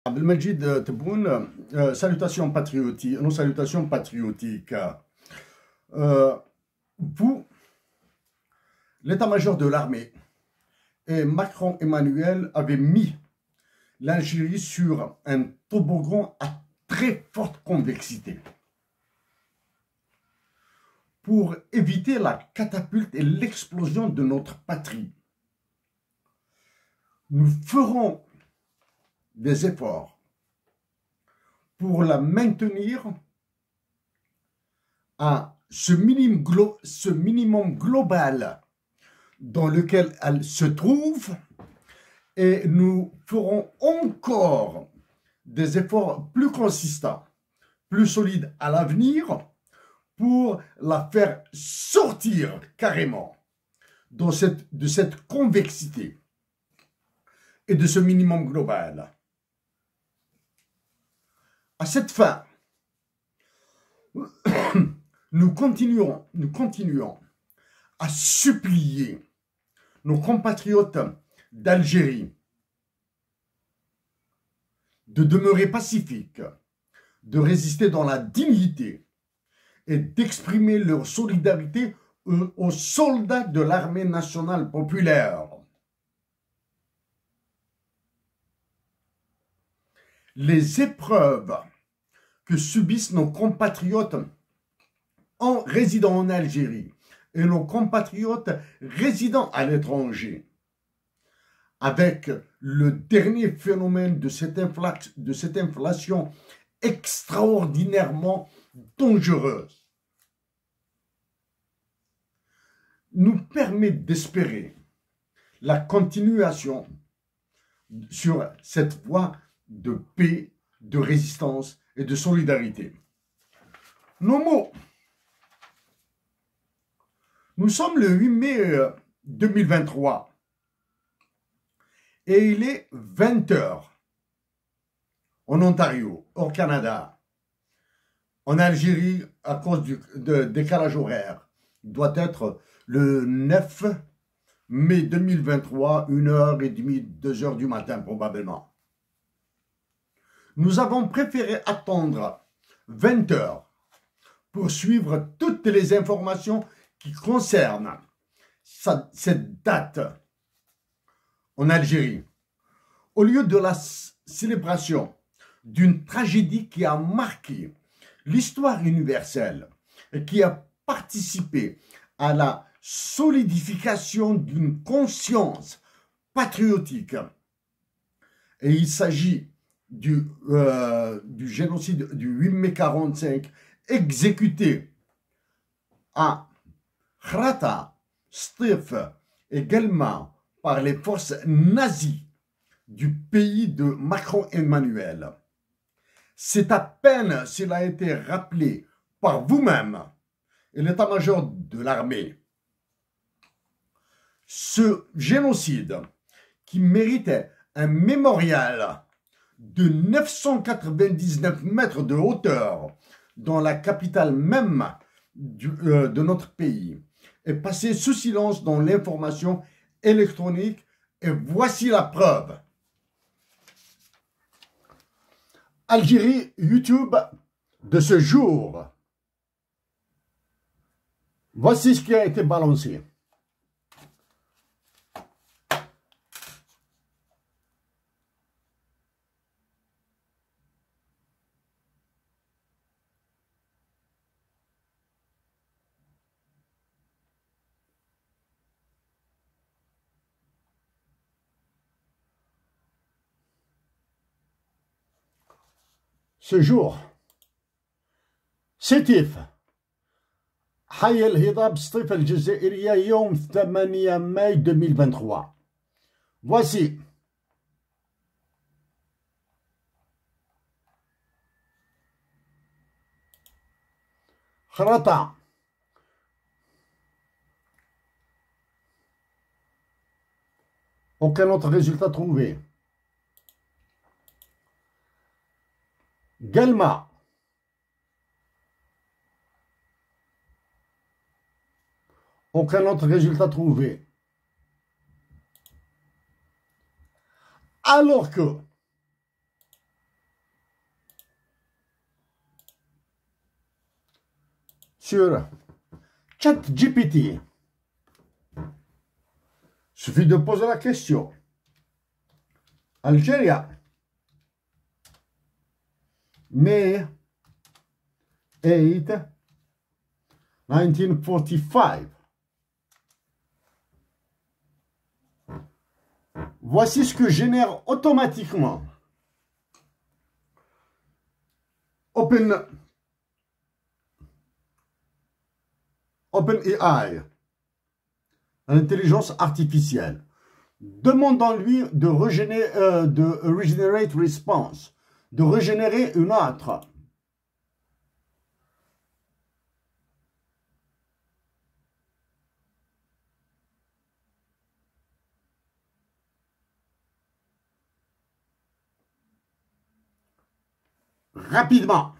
Abdelmajid Tebboune, salutations patriotiques, nos salutations patriotiques. Vous, l'état-major de l'armée et Macron Emmanuel avaient mis l'Algérie sur un toboggan à très forte convexité pour éviter la catapulte et l'explosion de notre patrie. Nous ferons des efforts pour la maintenir à ce minimum global dans lequel elle se trouve, et nous ferons encore des efforts plus consistants, plus solides à l'avenir pour la faire sortir carrément de cette convexité et de ce minimum global. À cette fin, nous continuons à supplier nos compatriotes d'Algérie de demeurer pacifiques, de résister dans la dignité et d'exprimer leur solidarité aux soldats de l'armée nationale populaire. Les épreuves que subissent nos compatriotes résidant en Algérie et nos compatriotes résidant à l'étranger, avec le dernier phénomène de cette inflation extraordinairement dangereuse, nous permet d'espérer la continuation sur cette voie de paix, de résistance et de solidarité. Nos mots. Nous sommes le 8 mai 2023 et il est 20 h en Ontario, au Canada. En Algérie, à cause du décalage horaire, il doit être le 9 mai 2023, 1h30, 2h du matin probablement. Nous avons préféré attendre 20 h pour suivre toutes les informations qui concernent cette date en Algérie, au lieu de la célébration d'une tragédie qui a marqué l'histoire universelle et qui a participé à la solidification d'une conscience patriotique. Et il s'agit du génocide du 8 mai 1945 exécuté à Khrata, Stif et Guelma par les forces nazies du pays de Macron Emmanuel. C'est à peine s'il a été rappelé par vous-même et l'état-major de l'armée. Ce génocide qui méritait un mémorial de 999 mètres de hauteur dans la capitale même de notre pays est passé sous silence dans l'information électronique, et voici la preuve. Algérie, YouTube de ce jour. Voici ce qui a été balancé. Ce jour, سيتيف حي الهضاب سطيف الجزائرية يوم 8 ماي 2023. Voici. Khrata. Aucun autre résultat trouvé. Guelma. Aucun autre résultat trouvé. Alors que sur ChatGPT. Suffit de poser la question. Algérie, May 8, 1945. Voici ce que génère automatiquement OpenAI, l'intelligence artificielle, demandant-lui de regenerate response, de régénérer une autre. Rapidement.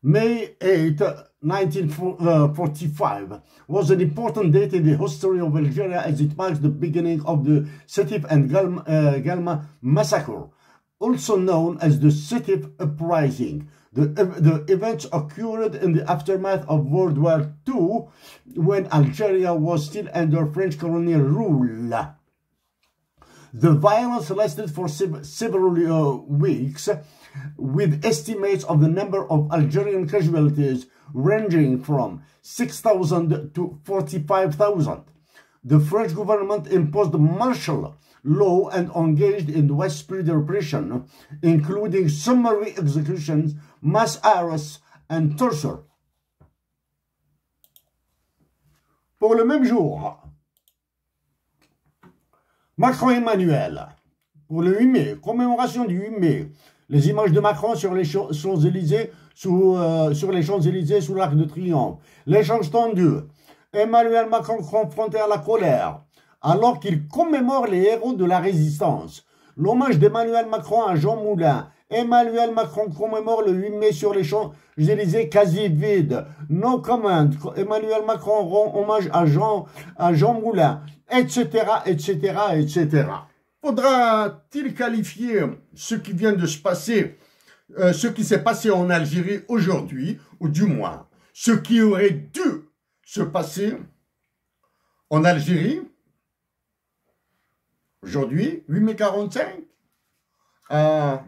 May 8, 1945 was an important date in the history of Algeria as it marks the beginning of the Sétif and Galma massacre, also known as the Sétif Uprising. The events occurred in the aftermath of World War II, when Algeria was still under French colonial rule. The violence lasted for several weeks, with estimates of the number of Algerian casualties ranging from 6,000 to 45,000. The French government imposed martial law and engaged in widespread repression, including summary executions, mass arrests, and torture. Pour le même jour, Macron-Emmanuel, pour le 8 mai, commémoration du 8 mai, les images de Macron sur les Champs-Élysées, sur les Champs-Élysées sous l'Arc de Triomphe. L'échange tendu. Emmanuel Macron confronté à la colère, alors qu'il commémore les héros de la résistance. L'hommage d'Emmanuel Macron à Jean Moulin. Emmanuel Macron commémore le 8 mai sur les Champs-Élysées quasi vides. No comment. Emmanuel Macron rend hommage à Jean Moulin, etc., etc., etc. Faudra-t-il qualifier ce qui vient de se passer, ce qui s'est passé en Algérie aujourd'hui, ou du moins, ce qui aurait dû se passer en Algérie, aujourd'hui, 8 mai 45, à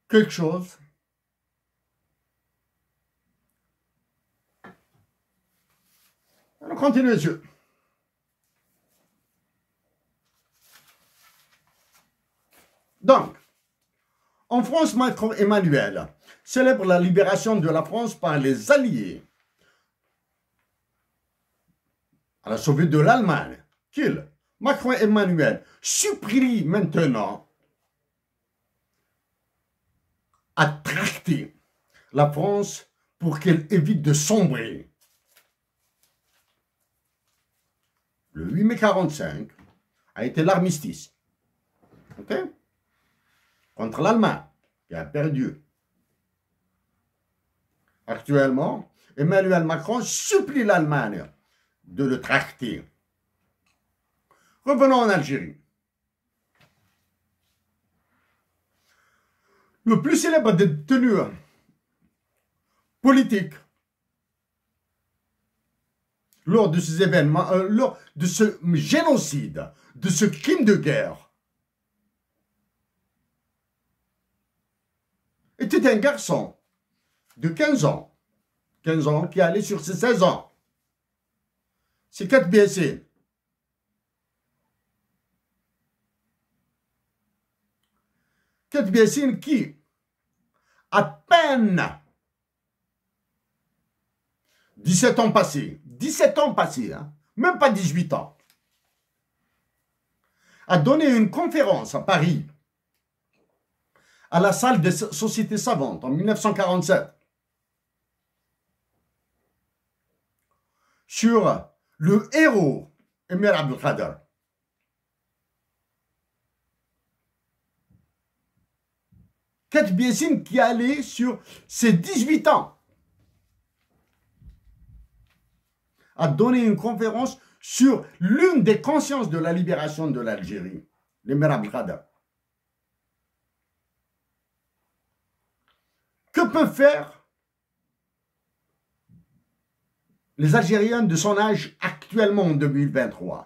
quelque chose. On continue, monsieur. Donc, en France, Macron Emmanuel célèbre la libération de la France par les Alliés à la sauvée de l'Allemagne. Macron Emmanuel supplie maintenant à tracter la France pour qu'elle évite de sombrer. Le 8 mai 45 a été l'armistice. OK? Contre l'Allemagne, qui a perdu. Actuellement, Emmanuel Macron supplie l'Allemagne de le tracter. Revenons en Algérie. Le plus célèbre des tenues politiques lors de ces événements, lors de ce génocide, de ce crime de guerre, était un garçon de 15 ans qui allait sur ses 16 ans. C'est 4 BSC. Quatre BSC qui, à peine 17 ans passés, hein, même pas 18 ans, a donné une conférence à Paris, à la salle des sociétés savantes en 1947, sur le héros Emir Abdelkader. Kat Biessine qui allait sur ses 18 ans a donné une conférence sur l'une des consciences de la libération de l'Algérie, l'Emir Abdelkader. Que peuvent faire les Algériens de son âge actuellement en 2023?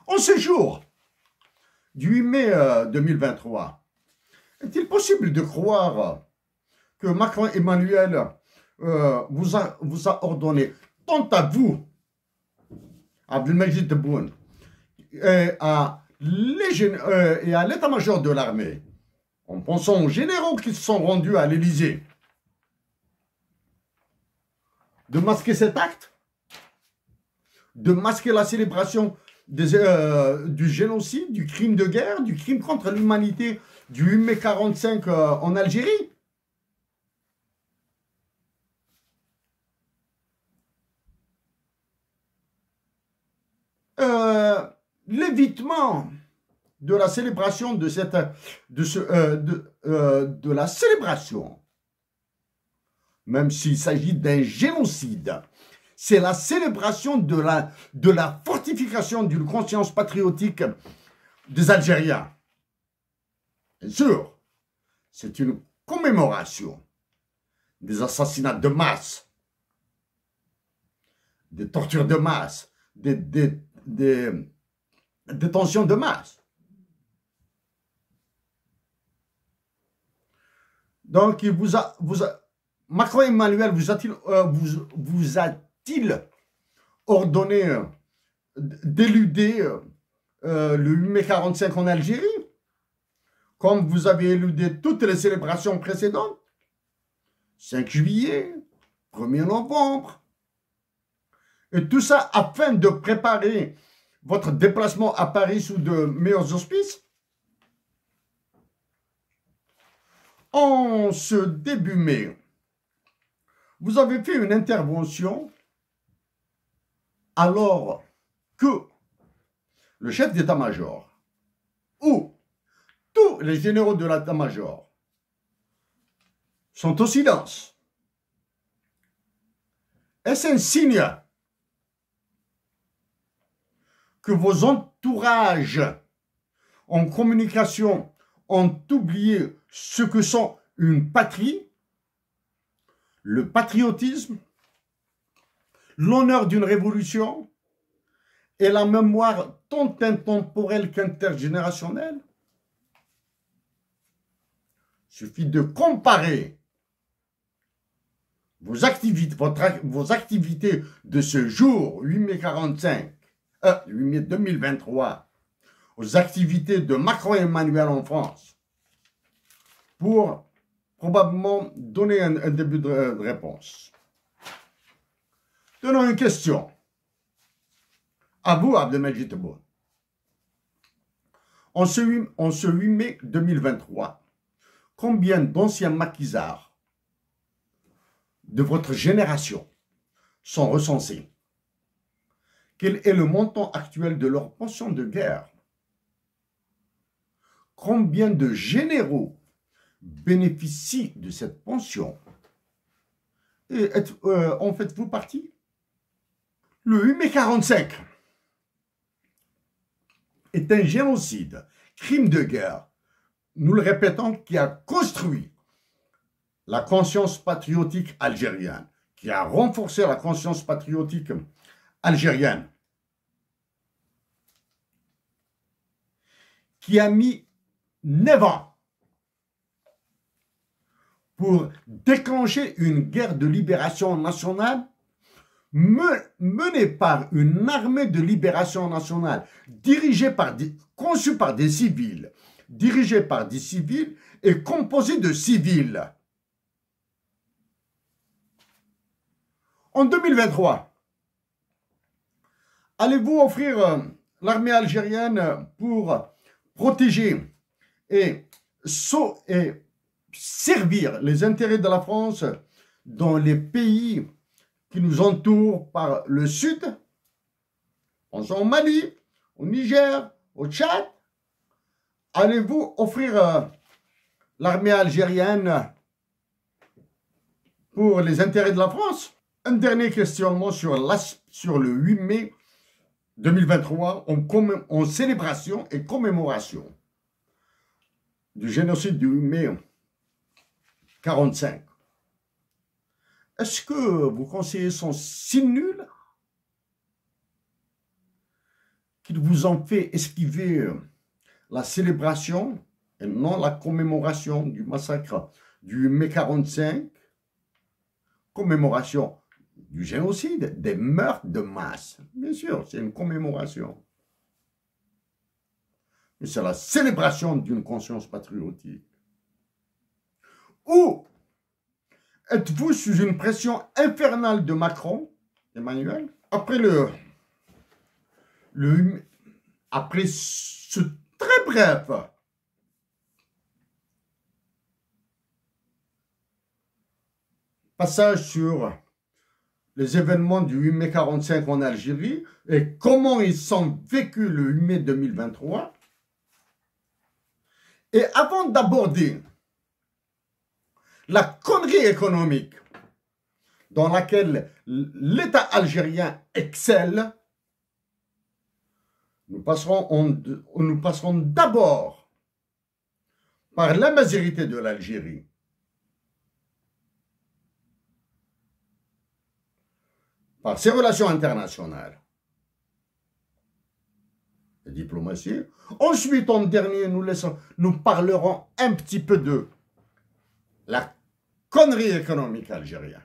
En ce jour du 8 mai 2023, est-il possible de croire que Macron Emmanuel vous a ordonné, tant à vous, Abdelmajid Tebboune, et à l'état-major de l'armée, en pensant aux généraux qui se sont rendus à l'Élysée, de masquer cet acte, de masquer la célébration du génocide, du crime de guerre, du crime contre l'humanité du 8 mai 45 en Algérie? L'évitement de la célébration de la célébration, même s'il s'agit d'un génocide, c'est la célébration de la fortification d'une conscience patriotique des Algériens. Bien sûr, c'est une commémoration des assassinats de masse, des tortures de masse, des détentions de masse. Donc, Macron Emmanuel vous a-t-il ordonné d'éluder le 8 mai 45 en Algérie, comme vous avez éludé toutes les célébrations précédentes, 5 juillet, 1er novembre, et tout ça afin de préparer votre déplacement à Paris sous de meilleurs auspices? En ce début mai, vous avez fait une intervention alors que le chef d'état-major ou tous les généraux de l'état-major sont au silence. Est-ce un signe que vos entourages en communication ont oublié ce que sont une patrie, le patriotisme, l'honneur d'une révolution et la mémoire tant intemporelle qu'intergénérationnelle? Il suffit de comparer vos activités de ce jour, 8 mai 8 mai 2023, aux activités de Macron et Emmanuel en France, pour probablement donner un début de réponse. Donnons une question. À vous, Abdelmajid Tebboune. En ce 8 mai 2023, combien d'anciens maquisards de votre génération sont recensés? Quel est le montant actuel de leur pension de guerre? Combien de généraux bénéficient de cette pension? Et en faites-vous partie? Le 8 mai 45 est un génocide, crime de guerre, nous le répétons, qui a construit la conscience patriotique algérienne, qui a renforcé la conscience patriotique algérienne, qui a mis 9 ans pour déclencher une guerre de libération nationale menée par une armée de libération nationale conçue par des civils, dirigée par des civils et composée de civils. En 2023, allez-vous offrir l'armée algérienne pour protéger et servir les intérêts de la France dans les pays qui nous entourent par le sud? Pensons au Mali, au Niger, au Tchad. Allez-vous offrir l'armée algérienne pour les intérêts de la France? un dernier questionnement sur le 8 mai 2023 en célébration et commémoration du génocide du 8 mai 1945. Est-ce que vos conseillers sont si nuls qu'ils vous ont fait esquiver la célébration et non la commémoration du massacre du 8 mai 1945, commémoration du génocide, des meurtres de masse. Bien sûr, c'est une commémoration. Mais c'est la célébration d'une conscience patriotique. Ou êtes-vous sous une pression infernale de Macron, Emmanuel, après ce très bref passage sur les événements du 8 mai 1945 en Algérie et comment ils sont vécus le 8 mai 2023. Et avant d'aborder la connerie économique dans laquelle l'État algérien excelle, nous passerons d'abord par l'imagérité de l'Algérie. Par ses relations internationales et diplomatie. Ensuite, en dernier, nous parlerons un petit peu de la connerie économique algérienne.